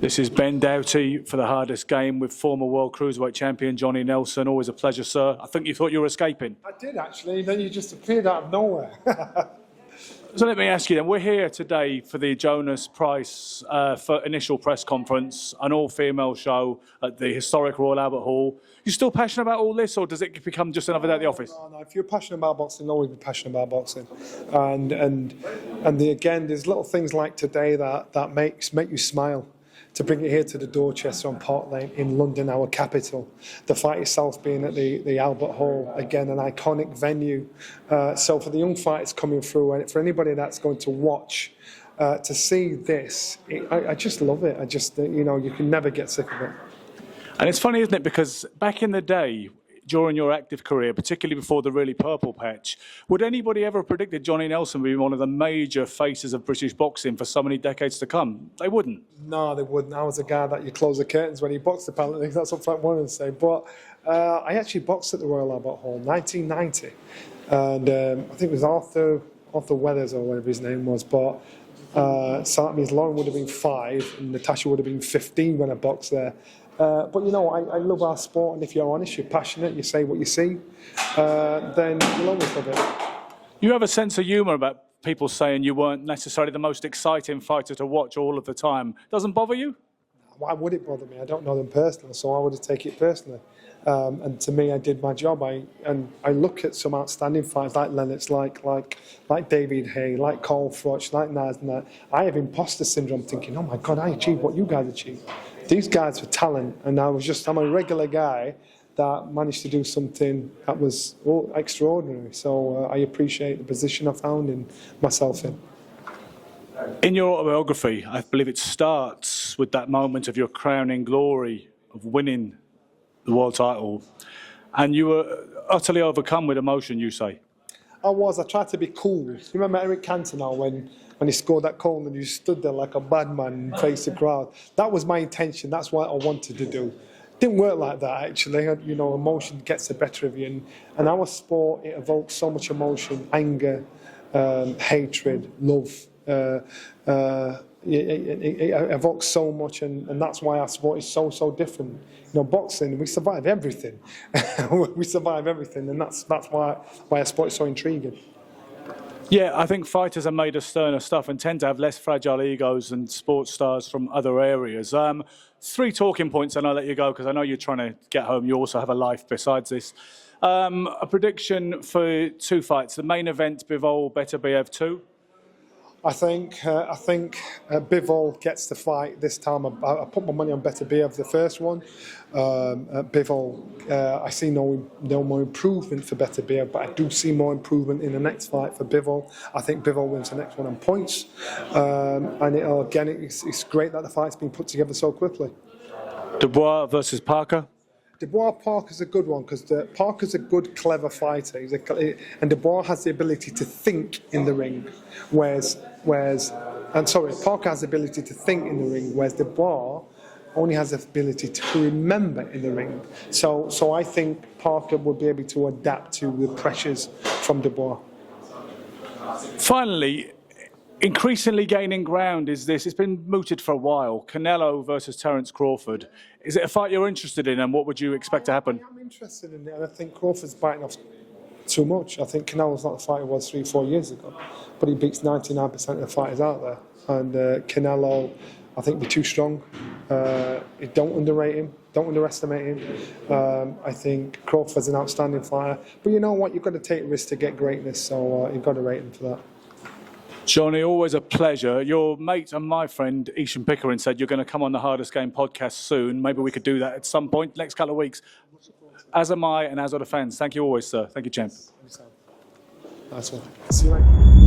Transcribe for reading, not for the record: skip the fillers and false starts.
This is Ben Doughty for the hardest game with former World Cruiserweight Champion Johnny Nelson. Always a pleasure, sir. I think you thought you were escaping. I did, actually. Then you just appeared out of nowhere. So let me ask you then, we're here today for the Jonas Price for initial press conference, an all-female show at the historic Royal Albert Hall. You still passionate about all this, or does it become just another day at the office? No. If you're passionate about boxing, always be passionate about boxing. And again, there's little things like today that make you smile. To bring it here to the Dorchester on Park Lane in London, our capital. The fight itself being at the Albert Hall, again, an iconic venue. So for the young fighters coming through, and for anybody that's going to watch, to see this, I just love it. You can never get sick of it. And it's funny, isn't it? Because back in the day, during your active career, particularly before the really purple patch, would anybody ever have predicted Johnny Nelson being one of the major faces of British boxing for so many decades to come? They wouldn't. No, they wouldn't. I was a guy that you close the curtains when he boxed, apparently. That's what Frank wanted to say. But I actually boxed at the Royal Albert Hall in 1990. And I think it was Arthur Weathers or whatever his name was. But so that means Lauren would have been 5 and Natasha would have been 15 when I boxed there. But I love our sport, and if you're honest, you're passionate, you say what you see, then you'll always love it. You have a sense of humour about people saying you weren't necessarily the most exciting fighter to watch all of the time. Doesn't bother you? Why would it bother me? I don't know them personally, so I would take it personally. And to me, I did my job. I look at some outstanding fights like Lennox, like David Hay, like Cole Froch, like Nasner. I have imposter syndrome, thinking, oh my God, I achieved what you guys achieved. These guys were talent, and I'm a regular guy that managed to do something that was extraordinary. So I appreciate the position I found in myself in. In your autobiography, I believe it starts with that moment of your crowning glory of winning the world title, and you were utterly overcome with emotion, you say. I tried to be cool. You remember Eric Cantona when he scored that goal and you stood there like a bad man and faced the crowd? That was my intention. That's what I wanted to do. Didn't work like that, actually. Emotion gets the better of you. And our sport, it evokes so much emotion, anger, hatred, love. It evokes so much, and that's why our sport is so different. Boxing, we survive everything. We survive everything, and that's why our sport is so intriguing. Yeah, I think fighters are made of sterner stuff and tend to have less fragile egos than sports stars from other areas. 3 talking points, and I'll let you go because I know you're trying to get home. You also have a life besides this. A prediction for 2 fights. The main event, Bivol, Beterbiev 2. I think Bivol gets the fight this time. I put my money on Beterbiev, the first one. Bivol, I see no more improvement for Beterbiev, but I do see more improvement in the next fight for Bivol. I think Bivol wins the next one on points. And it's great that the fight's been put together so quickly. Dubois versus Parker. Dubois-Parker's a good one because Parker's a good, clever fighter. And Dubois has the ability to think in the ring, Parker has the ability to think in the ring, whereas Dubois only has the ability to remember in the ring. So I think Parker would be able to adapt to the pressures from Dubois. Finally, increasingly gaining ground is this. It's been mooted for a while. Canelo versus Terence Crawford. Is it a fight you're interested in, and what would you expect to happen? I'm interested in it, and I think Crawford's biting off too much. I think Canelo's not the fighter he was 3-4 years ago, but he beats 99% of the fighters out there. And Canelo, I think, be too strong. Don't underrate him. Don't underestimate him. I think Crawford's an outstanding fighter. But you know what? You've got to take risks to get greatness, so you've got to rate him for that. Johnny, always a pleasure. Your mate and my friend, Ishan Pickering, said you're going to come on the Hardest Game podcast soon. Maybe we could do that at some point, next couple of weeks. As am I, and as are the fans. Thank you always, sir. Thank you, champ. Nice one. See you later.